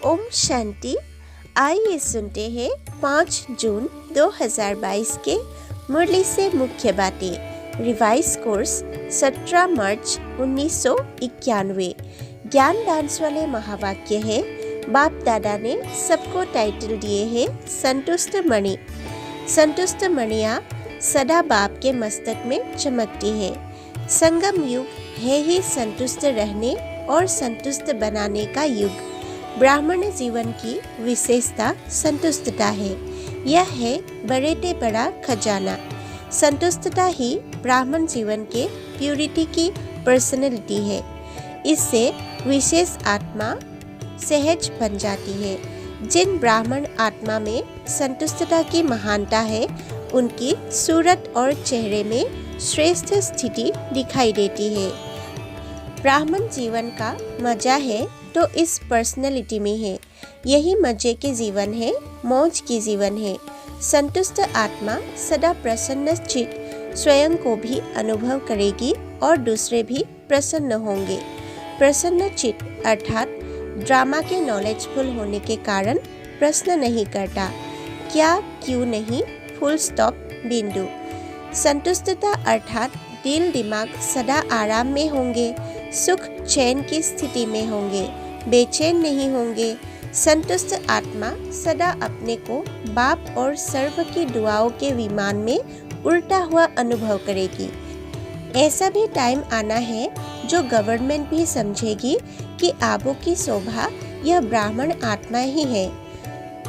ओम शांति। आइए सुनते हैं 5 जून 2022 के मुरली से मुख्य बातें। रिवाइज कोर्स 17 मार्च 1991। ज्ञान डांस वाले महावाक्य है। बाप दादा ने सबको टाइटल दिए हैं संतुष्ट मणि। संतुष्ट मणियाँ सदा बाप के मस्तक में चमकती है। संगम युग है ही संतुष्ट रहने और संतुष्ट बनाने का युग। ब्राह्मण जीवन की विशेषता संतुष्टता है। यह है बड़े से बड़ा खजाना। संतुष्टता ही ब्राह्मण जीवन के प्यूरिटी की पर्सनैलिटी है। इससे विशेष आत्मा सहज बन जाती है। जिन ब्राह्मण आत्मा में संतुष्टता की महानता है, उनकी सूरत और चेहरे में श्रेष्ठ स्थिति दिखाई देती है। ब्राह्मण जीवन का मजा है तो इस पर्सनैलिटी में है। यही मजे के जीवन है, मौज की जीवन है। संतुष्ट आत्मा सदा प्रसन्न चित्त स्वयं को भी अनुभव करेगी और दूसरे भी प्रसन्न होंगे। प्रसन्न चित्त अर्थात ड्रामा के नॉलेजफुल होने के कारण प्रश्न नहीं करता, क्या क्यों नहीं, फुल स्टॉप बिंदु। संतुष्टता अर्थात दिल दिमाग सदा आराम में होंगे, सुख चैन की स्थिति में होंगे, बेचैन नहीं होंगे। संतुष्ट आत्मा सदा अपने को बाप और सर्व की दुआओं के विमान में उड़ता हुआ अनुभव करेगी। ऐसा भी टाइम आना है जो गवर्नमेंट भी समझेगी कि आबों की शोभा यह ब्राह्मण आत्मा ही है।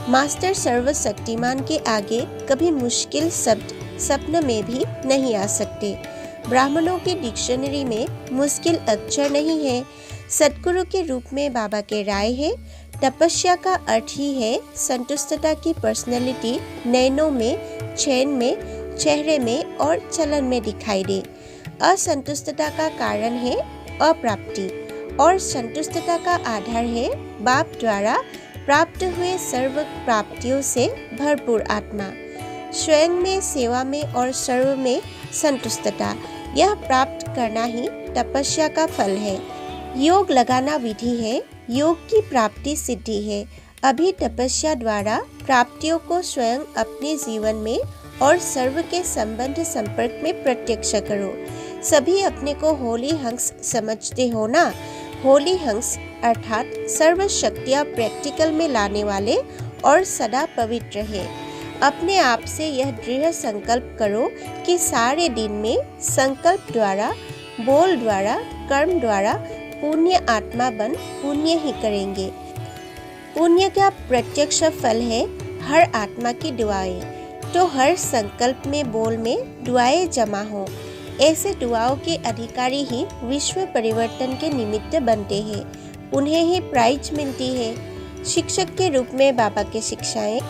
मास्टर सर्वशक्तिमान के आगे कभी मुश्किल शब्द स्वप्न में भी नहीं आ सकते। ब्राह्मणों की डिक्शनरी में मुश्किल अक्षर नहीं है। सद्गुरु के रूप में बाबा के राय है। तपस्या का अर्थ ही है संतुष्टता की पर्सनैलिटी नैनों में, चैन में, चेहरे में और चलन में दिखाई दे। असंतुष्टता का कारण है अप्राप्ति और संतुष्टता का आधार है बाप द्वारा प्राप्त हुए सर्व प्राप्तियों से भरपूर आत्मा। स्वयं में, सेवा में और सर्व में संतुष्टता, यह प्राप्त करना ही तपस्या का फल है। योग लगाना विधि है, योग की प्राप्ति सिद्धि है। अभी तपस्या द्वारा प्राप्तियों को स्वयं अपने जीवन में और सर्व के संबंध संपर्क में प्रत्यक्ष करो। सभी अपने को होली हंस समझते हो ना। होली हंस अर्थात सर्व शक्तियाँ प्रैक्टिकल में लाने वाले और सदा पवित्र है। अपने आप से यह दृढ़ संकल्प करो कि सारे दिन में संकल्प द्वारा, बोल द्वारा, कर्म द्वारा पुण्य आत्मा बन पुण्य ही करेंगे। पुण्य का प्रत्यक्ष फल है हर आत्मा की दुआएं। तो हर संकल्प में, बोल में दुआएं जमा हो। ऐसे दुआओं के अधिकारी ही विश्व परिवर्तन के निमित्त बनते हैं। उन्हें ही प्राइज मिलती है। शिक्षक के रूप में बाबा की शिक्षाएं।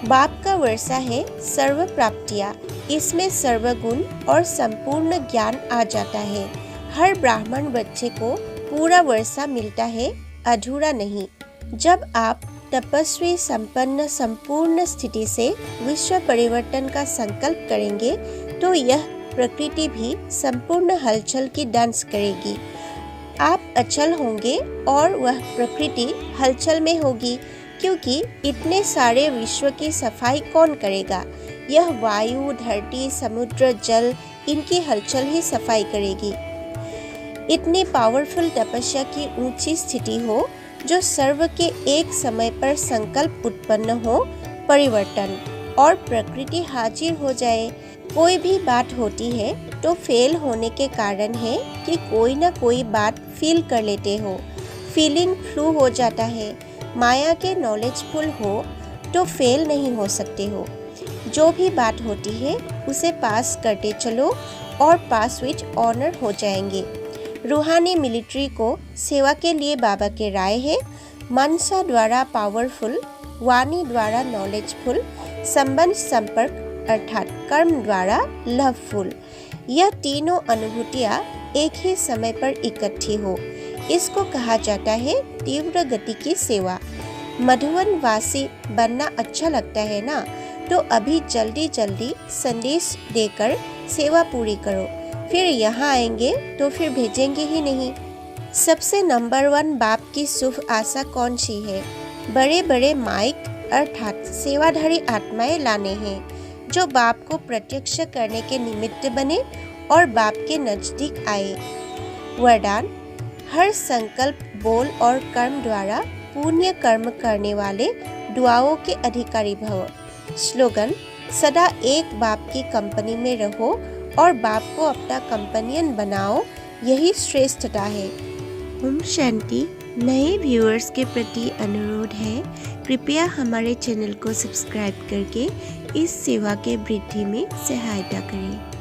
बाप का वर्षा है सर्व प्राप्तियाँ। इसमें सर्वगुण और संपूर्ण ज्ञान आ जाता है। हर ब्राह्मण बच्चे को पूरा वर्षा मिलता है, अधूरा नहीं। जब आप तपस्वी संपन्न संपूर्ण स्थिति से विश्व परिवर्तन का संकल्प करेंगे तो यह प्रकृति भी संपूर्ण हलचल की डांस करेगी। आप अचल होंगे और वह प्रकृति हलचल में होगी, क्योंकि इतने सारे विश्व की सफाई कौन करेगा। यह वायु, धरती, समुद्र, जल, इनकी हलचल ही सफाई करेगी। इतनी पावरफुल तपस्या की ऊंची स्थिति हो जो सर्व के एक समय पर संकल्प उत्पन्न हो, परिवर्तन और प्रकृति हाजिर हो जाए। कोई भी बात होती है तो फेल होने के कारण है कि कोई ना कोई बात फील कर लेते हो। फीलिंग फ्लू हो जाता है। माया के नॉलेजफुल हो तो फेल नहीं हो सकते हो। जो भी बात होती है उसे पास करते चलो और पास विच ऑनर हो जाएंगे। रूहानी मिलिट्री को सेवा के लिए बाबा के राय है। मनसा द्वारा पावरफुल, वाणी द्वारा नॉलेजफुल, संबंध संपर्क अर्थात कर्म द्वारा लवफुल। यह तीनों अनुभूतियाँ एक ही समय पर इकट्ठी हो, इसको कहा जाता है तीव्र गति की सेवा। मधुवन वासी बनना अच्छा लगता है ना, तो अभी जल्दी जल्दी संदेश देकर सेवा पूरी करो। फिर यहाँ आएंगे तो फिर भेजेंगे ही नहीं। सबसे नंबर 1 बाप की शुभ आशा कौन सी है? बड़े बड़े माइक अर्थात सेवाधारी आत्माएं लाने हैं जो बाप को प्रत्यक्ष करने के निमित्त बने और बाप के नजदीक आए। वरदान: हर संकल्प, बोल और कर्म द्वारा पुण्य कर्म करने वाले दुआओं के अधिकारी भव। स्लोगन: सदा एक बाप की कंपनी में रहो और बाप को अपना कंपेनियन बनाओ, यही श्रेष्ठता है। ओम शांति। नए व्यूअर्स के प्रति अनुरोध है, कृपया हमारे चैनल को सब्सक्राइब करके इस सेवा के वृद्धि में सहायता करें।